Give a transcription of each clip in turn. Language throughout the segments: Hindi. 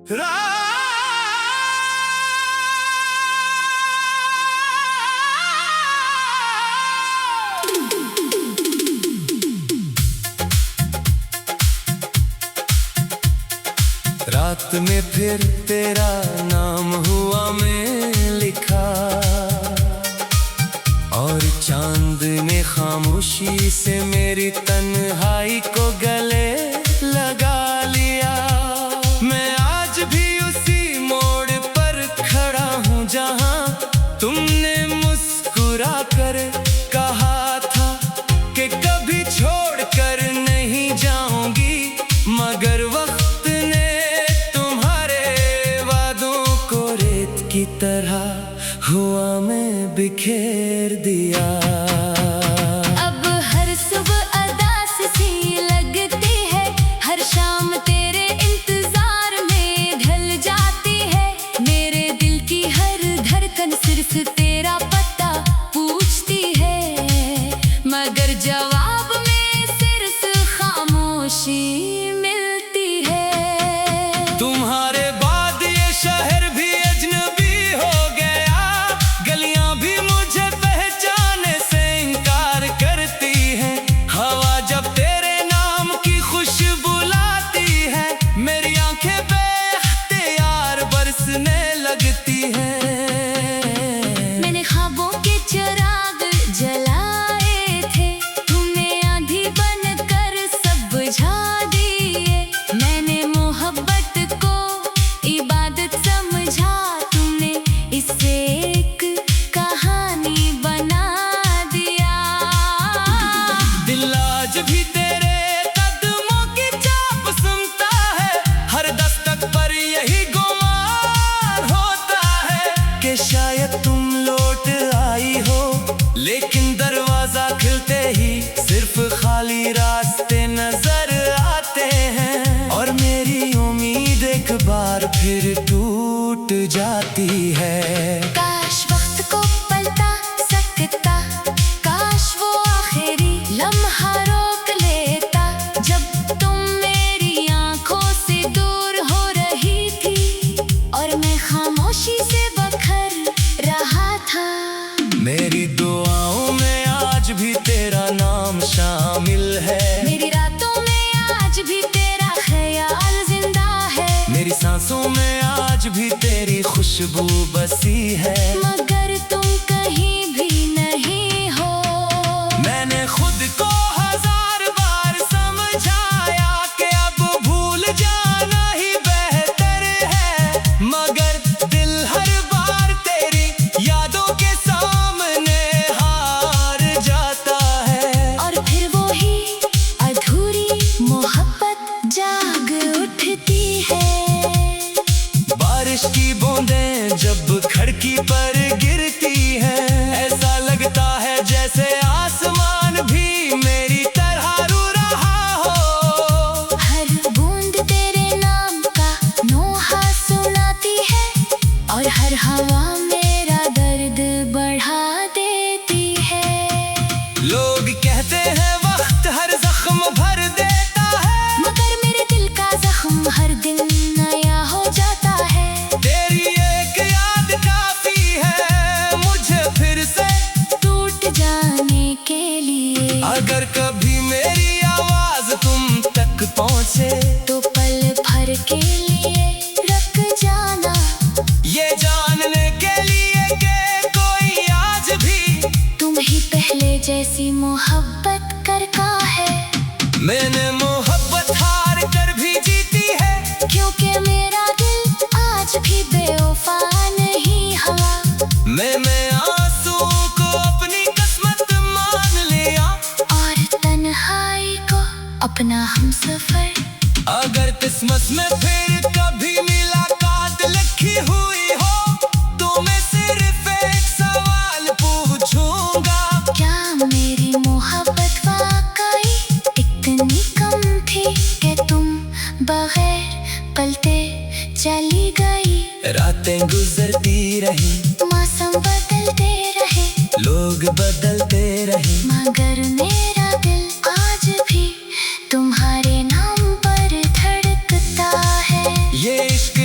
रात में फिर तेरा नाम हुआ मैं लिखा, और चांद ने खामोशी से मेरी तन्हाई को गले लगा लिया। मैं आज भी उसी मोड़ पर खड़ा हूँ जहाँ तुमने मुस्कुरा कर कहा था कि कभी छोड़ कर नहीं जाऊंगी, मगर वक्त की तरह हुआ मैं बिखेर दिया। अब हर सुबह अदास सी लगती है, हर शाम तेरे इंतजार में ढल जाती है। मेरे दिल की हर धड़कन सिर्फ तेरा पता पूछती है, मगर जवाब में सिर्फ खामोशी मिलती है। तुम्हारे बाद ये शहर भी लगती है। मैंने ख्वाबों के चिराग जलाए थे, तूने आंधी बनकर सब बुझा दिए। मैंने मोहब्बत को इबादत समझा, तुमने इसे एक कहानी बना दिया। दिल आज भी तेरे कदमों की चाप सुनता है, हर दस्तक पर यही कि शायद तुम लौट आई हो, लेकिन दरवाजा खुलते ही सिर्फ खाली रास्ते नजर आते हैं, और मेरी उम्मीद एक बार फिर टूट जाती है। काश वक्त को पलटा सकता, काश वो आखिरी लम्हा रोक लेता, जब तुम मेरी आंखों से दूर हो रही थी और मैं खामोशी से रहा था। मेरी दुआओं में आज भी तेरा नाम शामिल है, मेरी रातों में आज भी तेरा ख्याल जिंदा है, मेरी सांसों में आज भी तेरी खुशबू बसी है, मगर तुम कहीं भी नहीं हो। मैंने खुद को हजार बार समझाया कि अब भूल जाना ही बेहतर है, मगर दिल हर यादों के सामने हार जाता है, और फिर वो ही अधूरी मोहब्बत जाग उठती है। बारिश की बूंदें जब खिड़की पर गिरती हैं, ऐसा लगता है जैसे आसमान भी मेरी तरह रो रहा हो। हर बूंद तेरे नाम का नोहा सुनाती है, और हर हवा बढ़ा देती है। लोग कहते हैं वक्त हर जख्म भर देता है, मगर मेरे दिल का जख्म हर दिन नया हो जाता है। तेरी एक याद काफी है मुझे फिर से टूट जाने के लिए। अगर कभी मेरी आवाज तुम तक पहुँचे तो पल भर के लिए रुक जाना, ये जानने के लिए तुम ही पहले जैसी मोहब्बत करता है। मैंने मोहब्बत हार कर भी जीती है, क्योंकि मेरा दिल आज भी बेवफा नहीं हुआ। मैंने आंसुओं को अपनी किस्मत मान लिया, और तन्हाई को अपना हमसफर। अगर किस्मत में फिर कभी मुलाकात लिखी हुई हो, तो मैं सिर्फ एक सवाल पूछूंगा, क्या मेरी मोहब्बत वाकई इतनी कम थी कि तुम बगैर पलटे चली गई? रातें गुजरती रही, मौसम बदलते रहे, लोग बदलते रहे, मगर मेरा दिल आज भी तुम्हारे नाम पर धड़कता है। ये इश्क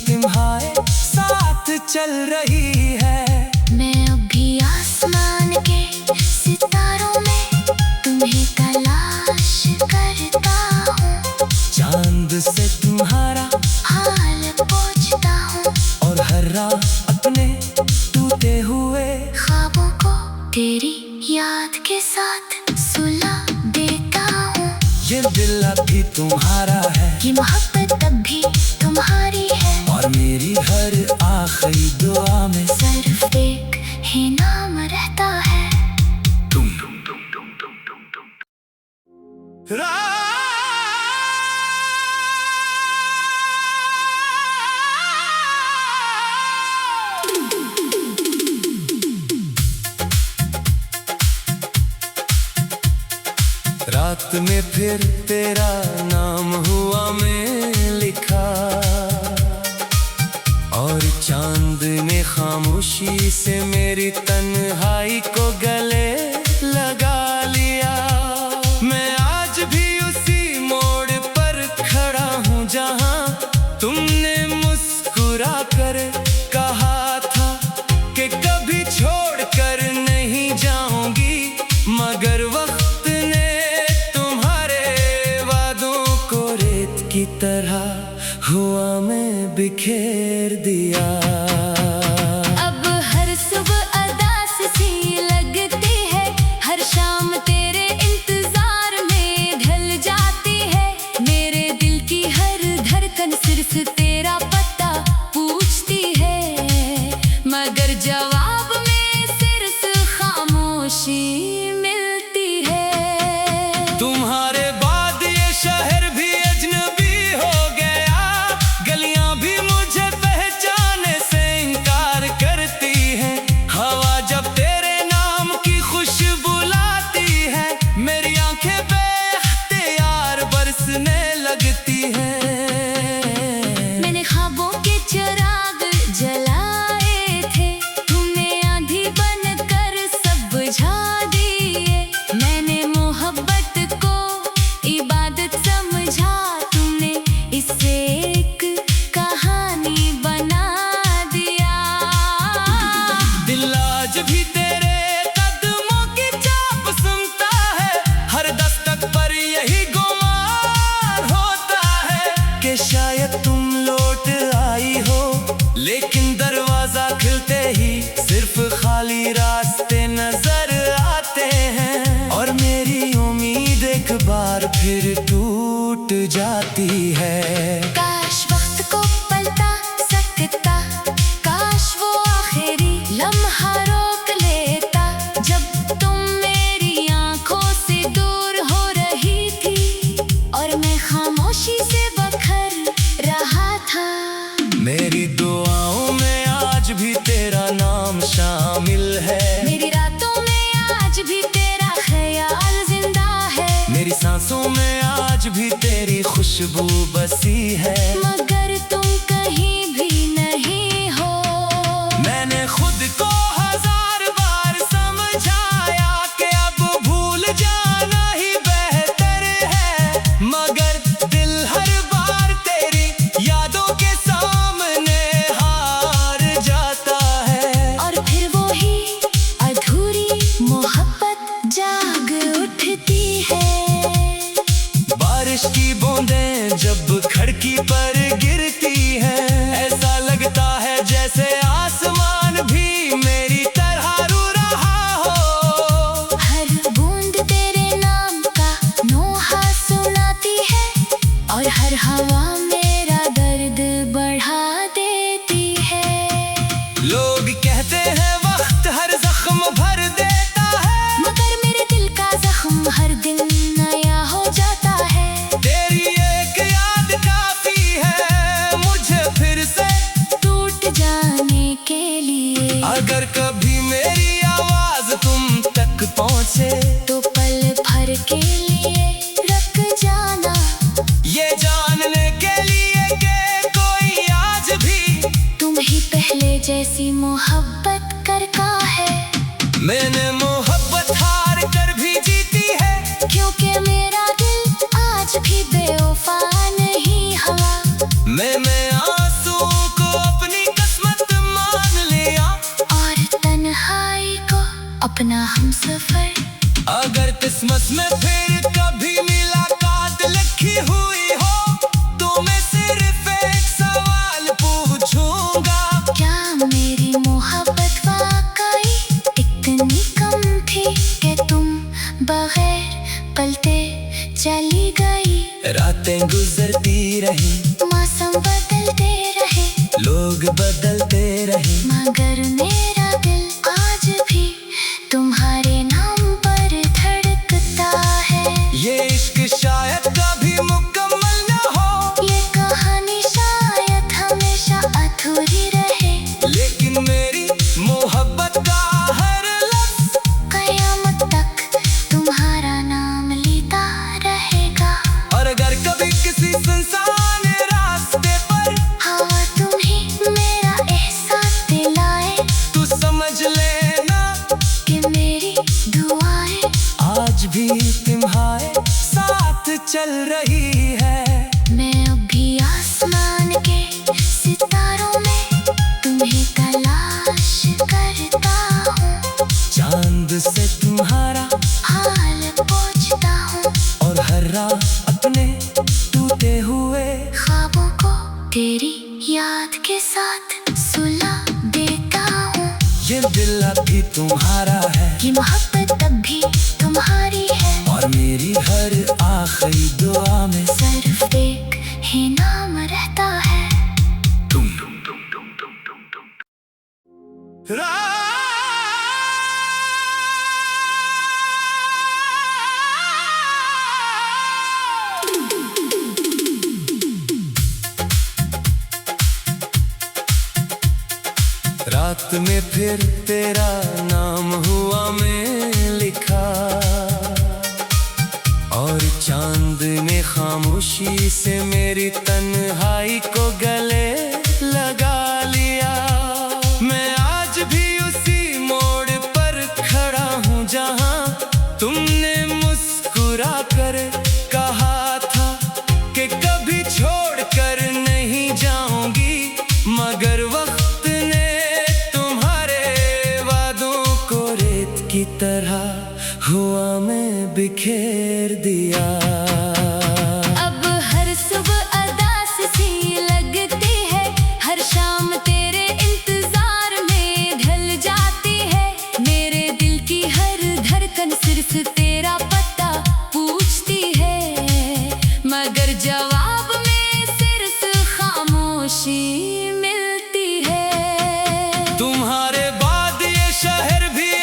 तुम्हारे साथ चल रही है। मैं अभी आसमान के सितारों में तुम्हें तलाश करता हूँ। चांद से तुम्हारा हाल पूछता हूँ और हर रात अपने टूटे हुए ख्वाबों को तेरी याद के साथ सुला देता हूँ। ये दिल अभी तुम्हारा है, ये मोहब्बत अब भी तुम्हारी है, और मेरी हर आखिरी दुआ में सिर्फ एक ही नाम रहता है। तुम। रात में फिर तेरा नाम हुआ में लिखा, और चांद ने खामोशी से मेरी तन्हाई को गले लगा लिया। मैं आज भी उसी मोड़ पर खड़ा हूँ जहाँ तुमने मुस्कुरा कर कहा था कि कभी छोड़ कर नहीं जाऊंगी, मगर वक्त की तरह हुआ में बिखेर दिया। अब हर सुबह अदास सी लगती है, हर शाम तेरे इंतजार में ढल जाती है। मेरे दिल की हर धड़कन सिर्फ तेरा पता पूछती है, मगर जवाब में सिर्फ खामोशी मिलती है। तुम्हारे बाद ये शहर भी लगती है। मैंने ख्वाबों के चिराग जलाए थे, तुमने आंधी बनकर सब बुझा दिए। मैंने मोहब्बत को इबादत समझा, तुमने इसे एक कहानी बना दिया। दिल आज भी तेरे कदमों की चाप सुनता है, हर दस्तक पर यही कि शायद तुम लौट आई हो, लेकिन दरवाजा खुलते ही सिर्फ खाली रास्ते नजर आते हैं, और मेरी उम्मीद एक बार फिर टूट जाती है। काश वक्त को पलटा सकता, काश वो आखिरी लम्हा रोक लेता, जब तुम मेरी आंखों से दूर हो रही थी और मैं खामोशी से रहा था। मेरी दुआओं में आज भी तेरा नाम शामिल है, मेरी रातों में आज भी तेरा ख्याल जिंदा है, मेरी सांसों में आज भी तेरी खुशबू बसी है, मगर तुम कहीं भी नहीं हो। मैंने खुद को हजार बार समझाया कि अब भूल जाना ही बेहतर है, मगर दिल हर यादों के सामने हार जाता है, और फिर वो ही अधूरी मोहब्बत जाग उठती है। बारिश की बूंदें जब खिड़की पर गिरती हैं, ऐसा लगता है जैसे आसमान भी मेरी तरह रो रहा हो। हर बूंद तेरे नाम का नोहा सुनाती है, और हर हवा बढ़ा देती है। लोग कहते हैं वक्त हर जख्म भर देता है, मगर मेरे दिल का जख्म हर दिन नया हो जाता है। तेरी एक याद काफी है मुझे फिर से टूट जाने के लिए। अगर कभी मेरी आवाज तुम तक पहुँचे तो पल भर के लिए रुक जाना, ये जानने के लिए ही पहले जैसी मोहब्बत करता है। मैंने मोहब्बत हार कर भी जीती है, क्योंकि मेरा दिल आज भी बेवफा नहीं हुआ। मैं आंसू अपना हमसफर। अगर किस्मत में फिर कभी मुलाकात लिखी हुई हो तो मैं सिर्फ एक सवाल पूछूंगा, क्या मेरी मोहब्बत वाकई इतनी कम थी कि तुम बगैर पलटे चली गई? रातें गुजरती रही, मौसम बदलते रहे, लोग बदलते रहे, मगर मेरा दिल आज भी तुम्हारे नाम पर धड़कता है। ये इश्क शायद कभी मुकम्मल न हो, ये कहानी शायद हमेशा अधूरी रहे, लेकिन मेरी मोहब्बत का हर लफ्ज़ कयामत तक तुम्हारा नाम लेता रहेगा। और अगर कभी किसी सुनसान रास्ते पर हवा तुम ही मेरा एहसास दिलाए, तू समझ लेना कि मेरी दुआएं आज भी तुम्हारे साथ चल रही है। मैं अब भी आसमान के सितारों में तुम्हें तलाश करता हूँ, चांद से तुम्हारा हाल पूछता हूँ, और हर रात अपने टूटे हुए ख्वाबों को तेरी याद के साथ सुला देता हूँ। ये दिल अब भी तुम्हारा है, ये मोहब्बत अब भी तुम्हारी है, और मेरी हर आखिरी दुआ में सिर्फ एक ही नाम रहता है। तुम। रात में फिर तेरा नाम हुआ में लिखा, और चांद ने खामोशी से मेरी तन्हाई को गले लगा लिया। मैं आज भी उसी मोड़ पर खड़ा हूँ जहाँ तुमने मुस्कुरा कर कहा था कि कभी छोड़ कर नहीं जाऊंगी, मगर वक्त की तरह हुआ में बिखेर दिया। अब हर सुबह अदास सी लगती है, हर शाम तेरे इंतजार में ढल जाती है, मेरे दिल की हर धड़कन सिर्फ तेरा पता पूछती है, मगर जवाब में सिर्फ खामोशी मिलती है। तुम्हारे बाद ये शहर भी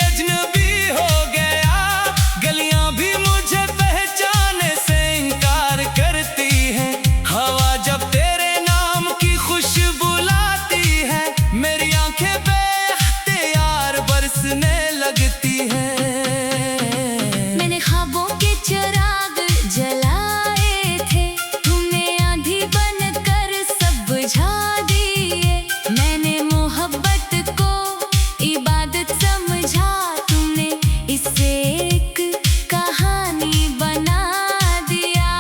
लगती है। मैंने ख्वाबों के चिराग जलाए थे, तुमने आंधी बनकर सब बुझा दिए, मैंने मोहब्बत को इबादत समझा, तुमने इससे एक कहानी बना दिया।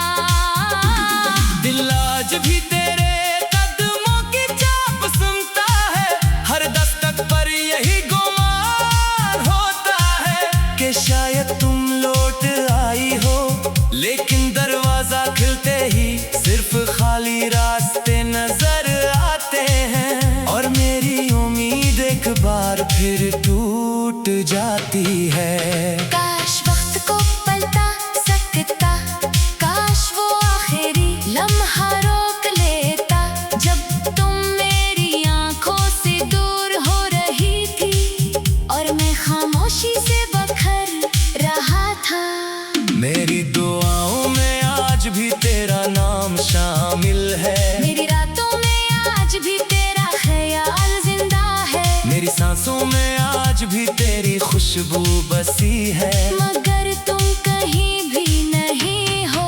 दिल आज भी तेरे कदमों की चाप सुनता है, हर दस्तक पर यही शायद तुम लौट आई हो, लेकिन दरवाजा खुलते ही सिर्फ खाली रास्ते नजर आते हैं, और मेरी उम्मीद एक बार फिर टूट जाती है। काश वक्त को पलटा सकता, काश वो आखिरी लम्हा रोक लेता, जब तुम मेरी आंखों से दूर हो रही थी और मैं खामोशी से रहा था। मेरी दुआओं में आज भी तेरा नाम शामिल है, मेरी रातों में आज भी तेरा ख्याल जिंदा है, मेरी सांसों में आज भी तेरी खुशबू बसी है, मगर तुम कहीं भी नहीं हो।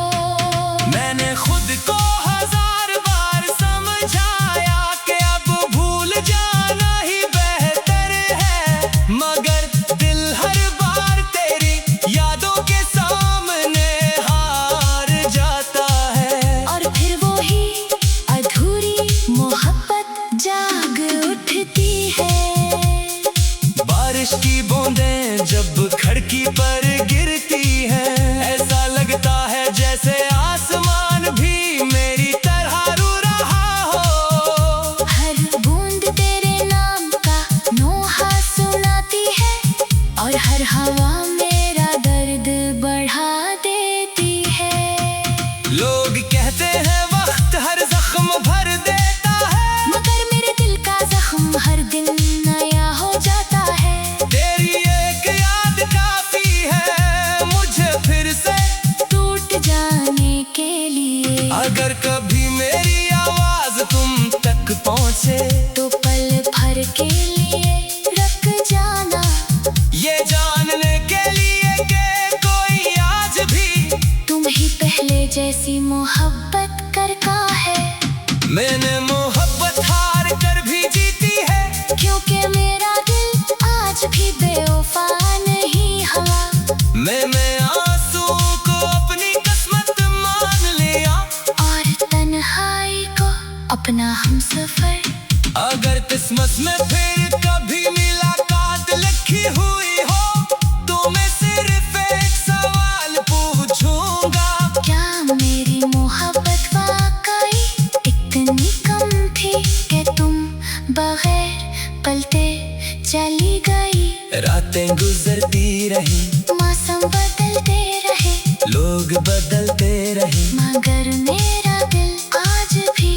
मैंने खुद को हजार बार समझाया कि अब भूल जाना ही बेहतर है, मगर दिल हर बार तेरी यादों के सामने हार जाता है, और फिर वो ही अधूरी मोहब्बत जाग उठती है। बारिश की बूंदें जब खिड़की पर गिरती हैं, ऐसा लगता है जैसे आसमान भी मेरी तरह रो रहा हो। हर बूंद तेरे नाम का नोहा सुनाती है और हर हवा मेरा दर्द बढ़ा देती है। लोग कहते हैं वक्त हर जख्म भर देता है, मगर मेरे दिल का जख्म हर दिन नया हो जाता है। तेरी एक याद काफी है मुझे फिर से टूट जाने के लिए। अगर कभी मेरी आवाज तुम तक पहुंचे तो पल भर के लिए रुक जाना, ये जानने के लिए कि कोई आज भी तुम ही पहले जैसी मोहब्बत करता है। मैंने मोहब्बत हार कर भी जीती है, क्योंकि मेरा दिल आज भी बेवफा नहीं हुआ। मैंने आंसुओं को अपनी किस्मत मान लिया और तन्हाई को अपना हमसफर। अगर किस्मत में फिर कभी मुलाकात लिखी हुई हो तो मैं सिर्फ एक सवाल पूछूंगा, क्या मेरी मोहब्बत वाकई इतनी कम थी कि तुम बगैर पलते चली गई? रातें गुजरती रही, मौसम बदलते रहे, लोग बदलते रहे, मगर मेरा दिल आज भी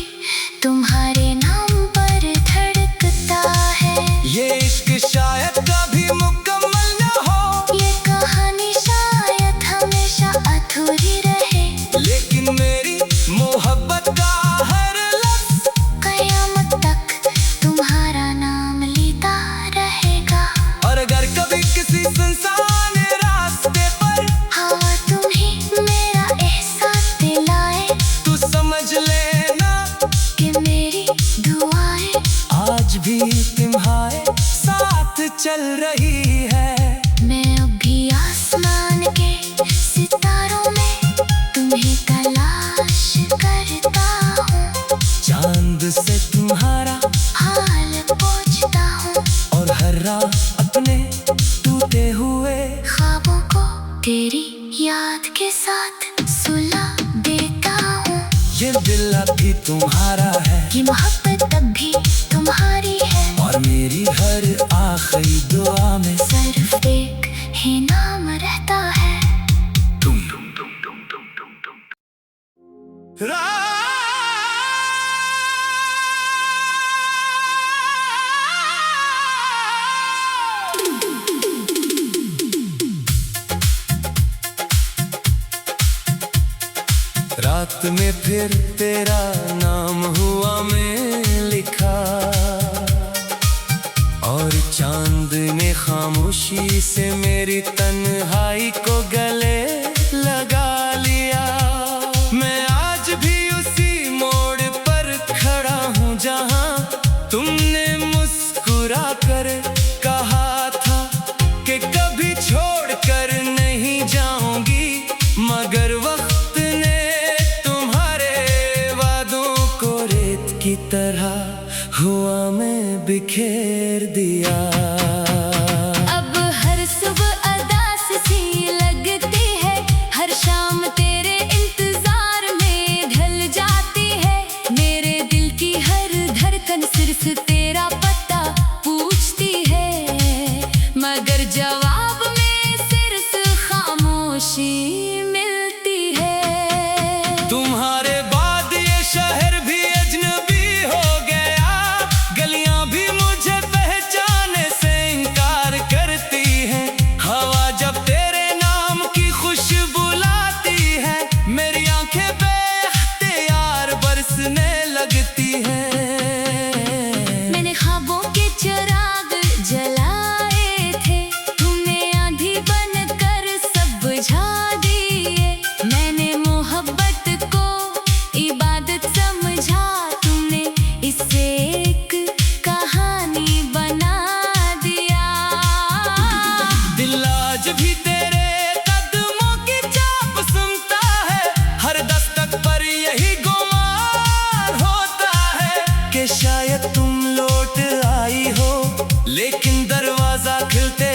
तुम्हारे नाम पर धड़कता है। ये इश्क शायद कभी मुकम्मल न हो, ये कहानी शायद हमेशा अधूरी रहे, लेकिन मेरी मोहब्बत का हर लफ्ज कयामत तक तुम्हारा नाम लेता रहेगा। और अगर कभी किसी सुनसान रास्ते पर हवा तुम ही मेरा एहसास दिलाए, तू समझ लेना कि मेरी दुआएं आज भी तुम्हारे साथ चल रही है। मैं अब भी आसमान के सितारों में तुम्हें तलाश करता हूँ। चांद से तुम्हारा हाल पूछता हूँ और हर रात अपने टूटे हुए ख्वाबों को तेरी याद के साथ सुला देता हूँ। ये दिल अभी तुम्हारा है, ये मोहब्बत अब भी तुम्हारी है, और मेरी हर आखिरी दुआ में सिर्फ एक ही नाम रहता है। तुम। रात में फिर तेरा नाम हुआ में लिखा, और चांद ने खामोशी से मेरी तन्हाई को गले लगा लिया। मैं आज भी उसी मोड़ पर खड़ा हूँ जहाँ तुमने मुस्कुरा कर कहा था कि कभी छोड़ कर नहीं जाऊंगी, मगर वक्त की तरह हुआ में बिखेर दिया। अब हर सुबह अदास सी लगती है, हर शाम तेरे इंतजार में ढल जाती है। मेरे दिल की हर धड़कन सिर्फ तेरा पता पूछती है, मगर जवाब में सिर्फ खामोशी मिलती है। तुम्हारे बाद ये शहर भी हो गया, गलियां भी मुझे पहचाने से इनकार करती हैं। हवा जब तेरे नाम की खुशबू लाती है, मेरी आंखें बेख्तियार बरसने लगती हैं। मैंने ख्वाबों के चिराग जलाए थे, तुमने आंधी बनकर सब बुझा दिए। मैंने मोहब्बत को इबादत समझा, इससे एक कहानी बना दिया। दिल आज भी तेरे कदमों की चाप सुनता है, हर दस्तक पर यही गुमान होता है कि शायद तुम लौट आई हो, लेकिन दरवाजा खुलते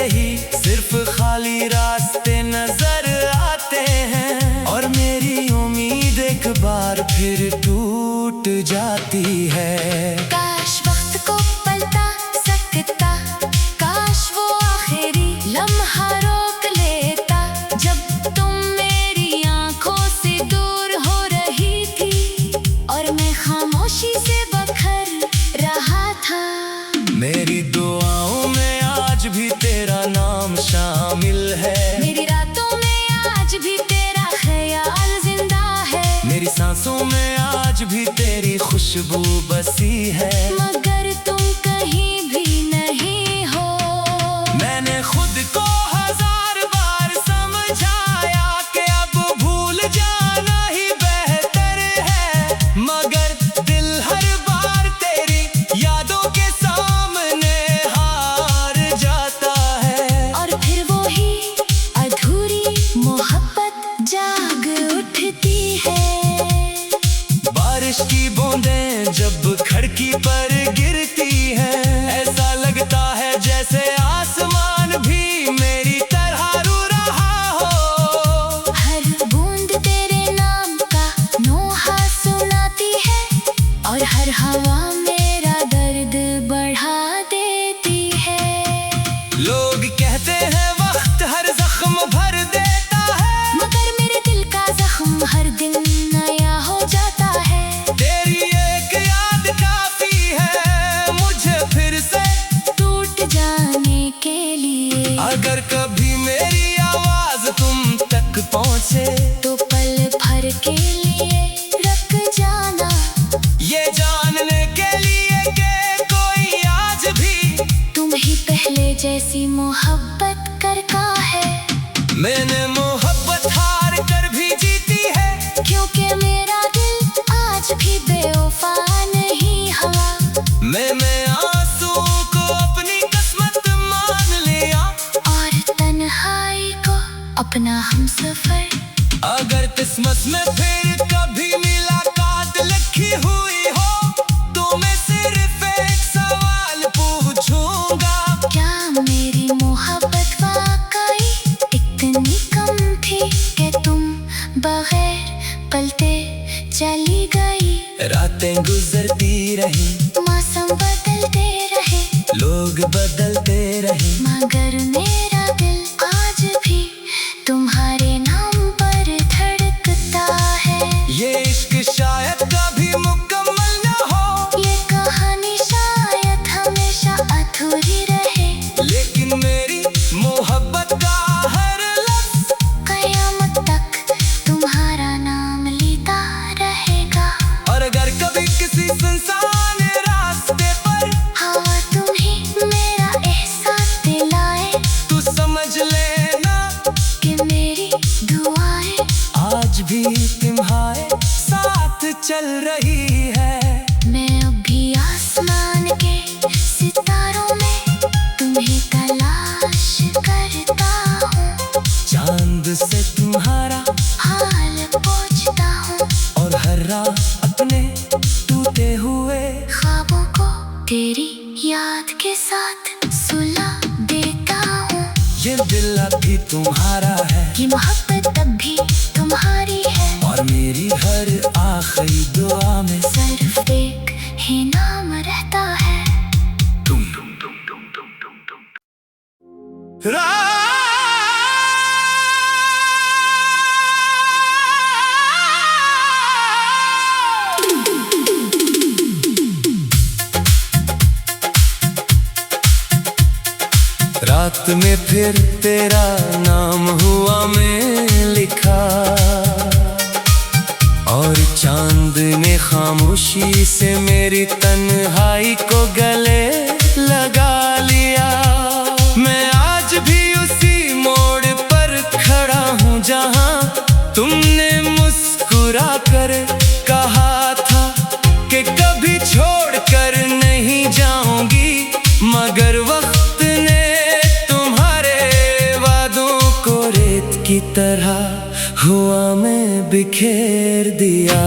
फिर टूट जाती है। काश वक्त को पलटा सकता, काश वो आखिरी लम्हा रोक लेता, जब तुम मेरी आंखों से दूर हो रही थी और मैं खामोशी से बखर रहा था। मेरी दुआओं में आज भी तेरा नाम शामिल है, मेरी रातों में आज भी तेरा ख्याल जिंदा है, मेरी सांसों में आज भी तेरी खुशबू बसी है। मगर तुम कहीं भी नहीं हो। मैंने खुद को हजार बार समझाया कि अब भूल जाना ही बेहतर है, मगर दिल हर बार तेरी यादों के सामने हार जाता है। और फिर वो ही अधूरी मोहब्बत जाग उठती है। बारिश की बूंदें जब खिड़की पर गिरती है, ऐसा लगता है जैसे आसमान भी मेरी तरह रो रहा हो। हर बूंद तेरे नाम का नोहा सुनाती है और हर हवा मेरा दर्द बढ़ा देती है। लोग कहते हैं वक्त हर जख्म भर देता है, मगर मेरे दिल का जख्म हर दिन नया हो जाता है। तेरी एक याद काफी है मुझे फिर से टूट जाने के लिए। अगर कभी मेरी आवाज तुम तक पहुंचे तो पल भर के लिए रुक जाना, ये जानने के लिए कि कोई आज भी तुम ही पहले जैसी मोहब्बत करता है। मैंने मोहब्बत हार कर भी जीती है, क्योंकि मेरा दिल आज भी बेवफा नहीं हुआ। मैंने आंसुओं को अपनी किस्मत मान लिया और तन्हाई को अपना हमसफर। अगर किस्मत में फिर कभी मुलाकात लिखी हुई हो तो मैं सिर्फ एक सवाल पूछूंगा, क्या मेरी मोहब्बत वाकई इतनी कम थी कि तुम बगैर पलते चली गई? रातें गुजरती रही, मौसम बदलते रहे, लोग बदलते रहे, मगर मेरा दिल आज भी तुम्हारे नाम पर धड़कता है। ये इश्क शायद कभी मुकम्मल न हो, ये कहानी शायद हमेशा अधूरी रहे, लेकिन मेरी मोहब्बत का हर लफ्ज कयामत तक तुम्हारा नाम लेता रहेगा। और अगर कभी किसी सुनसान रास्ते पर हवा तुम ही मेरा एहसास दिलाए, तू समझ लेना कि मेरी दुआएं आज भी तुम्हारे साथ चल रही है। मैं अब भी आसमान के सितारों में तुम्हें तलाश करता हूँ, चांद से तुम्हारा हाल पूछता हूँ और हर रात अपने टूटे हुए ख्वाबों को तेरी याद के साथ सुला देता हूँ। ये दिल अभी तुम्हारा है, ये मोहब्बत अब भी तुम्हारी है, और मेरी हर आखिरी दुआ में सिर्फ एक ही नाम रहता है। तुम। रात में फिर तेरा नाम हुआ में लिखा, और चांद ने खामोशी से मेरी तन्हाई को गले लगा लिया। मैं आज भी उसी मोड़ पर खड़ा हूँ जहाँ तुमने मुस्कुरा कर कहा था कि कभी छोड़ कर नहीं जाऊंगी, मगर वक्त ने तुम्हारे वादों को रेत की तरह हुआ में बिखेर दिया।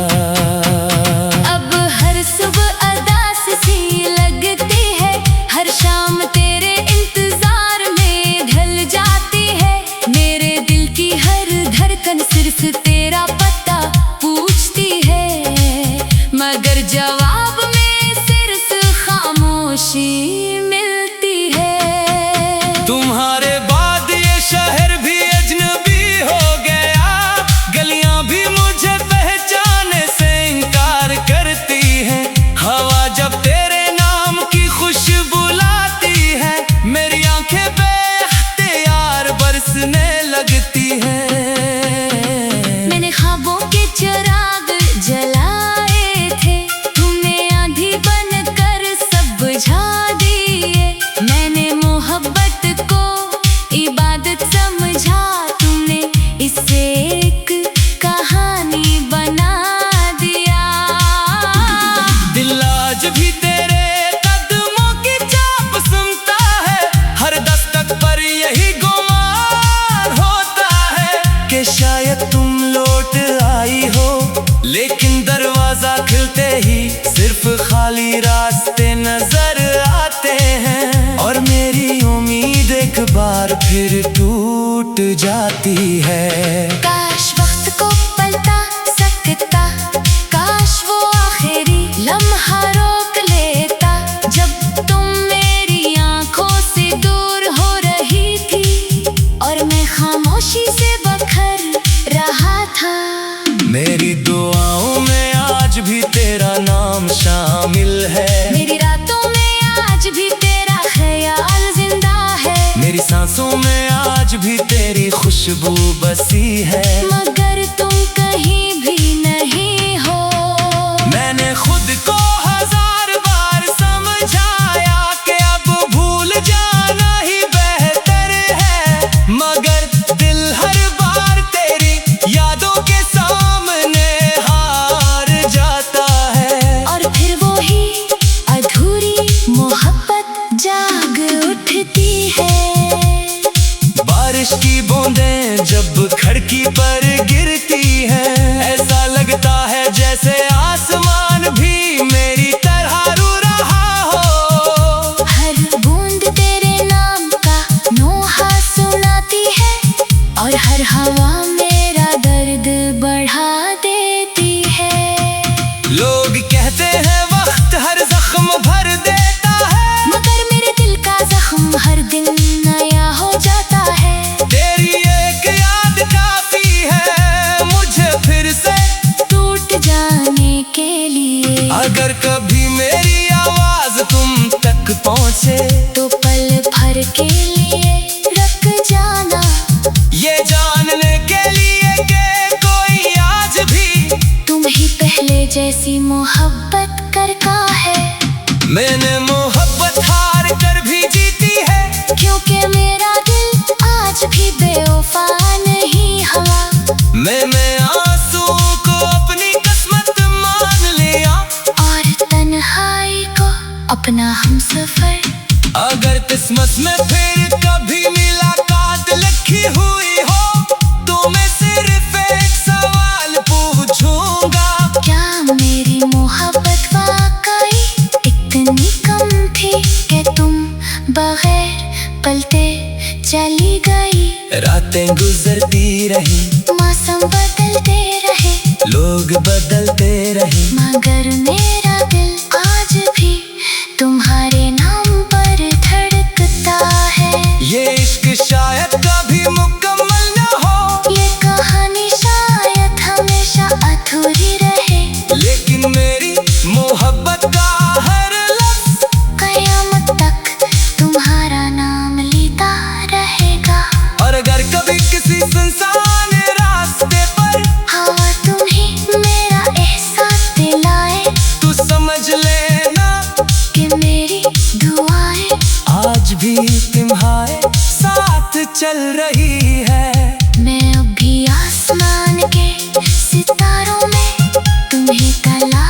अब हर सुबह अदास सी लगती है, हर शाम तेरे इंतजार में ढल जाती है। मेरे दिल की हर धड़कन सिर्फ तेरा पता पूछती है। फिर टूट जाती है। काश वक्त को पलटा सकता, काश वो आखिरी लम्हा रोक लेता, जब तुम मेरी आंखों से दूर हो रही थी और मैं खामोशी से बखर रहा था। मेरी दुआओं में आज भी तेरा नाम शामिल है, मेरी रातों में आज भी तेरा ख्याल जिंदा है, मेरी सांसों में आज भी तेरी खुशबू बसी है। मगर तुम कहीं भी नहीं हो। मैंने खुद को हजार बार समझाया कि अब भूल जाना ही बेहतर है, मगर दिल हर बार तेरी यादों के सामने हार जाता है। और फिर वो ही अधूरी मोहब्बत जाग उठती है। बारिश की बूंदें जब खिड़की पर गिरती है, ऐसा लगता है जैसे आसमान भी मेरी तरह रो रहा हो। हर बूंद तेरे नाम का नोहा सुनाती है और हर हवा मेरा दर्द बढ़ा देती है। लोग कहते हैं वक्त हर जख्म भर देता है, मगर मेरे दिल का जख्म हर दिन नया हो जाता है। तेरी एक याद काफी है मुझे फिर से टूट जाने के लिए। अगर कभी मेरी आवाज तुम तक पहुंचे तो पल भर के लिए रुक जाना, ये जानने के लिए कि कोई आज भी तुम ही पहले जैसी मोहब्बत करता है। मैंने मोहब्बत हार कर भी जीती है, क्योंकि मेरा दिल आज भी बेवफा नहीं हुआ। मैंने आंसुओं को अपनी किस्मत मान लिया और तन्हाई को अपना हमसफर। अगर किस्मत में फिर कभी मुलाकात लिखी हुई हो तो मैं सिर्फ एक सवाल पूछूंगा, क्या मेरी मोहब्बत वाकई इतनी कम थी कि तुम बगैर पलटे चली गई? रातें गुजरती रही, मौसम बदलते रहे, लोग बदलते रहे, मगर मेरा दिल आज भी तुम्हारे नाम पर धड़कता है। ये इश्क शायद कभी मुकम्मल न हो, ये कहानी शायद हमेशा अधूरी रहे, लेकिन मेरी मोहब्बत का हर लफ्ज कयामत तक तुम्हारा नाम लेता रहेगा। और अगर कभी किसी सुनसान रास्ते पर हवा तुम्हें मेरा एहसास दिलाए, तू समझ लेना कि मेरी दुआएं आज भी तुम्हारे साथ चल रही है। मैं अब भी आसमान के सितारों में तुम्हें तलाश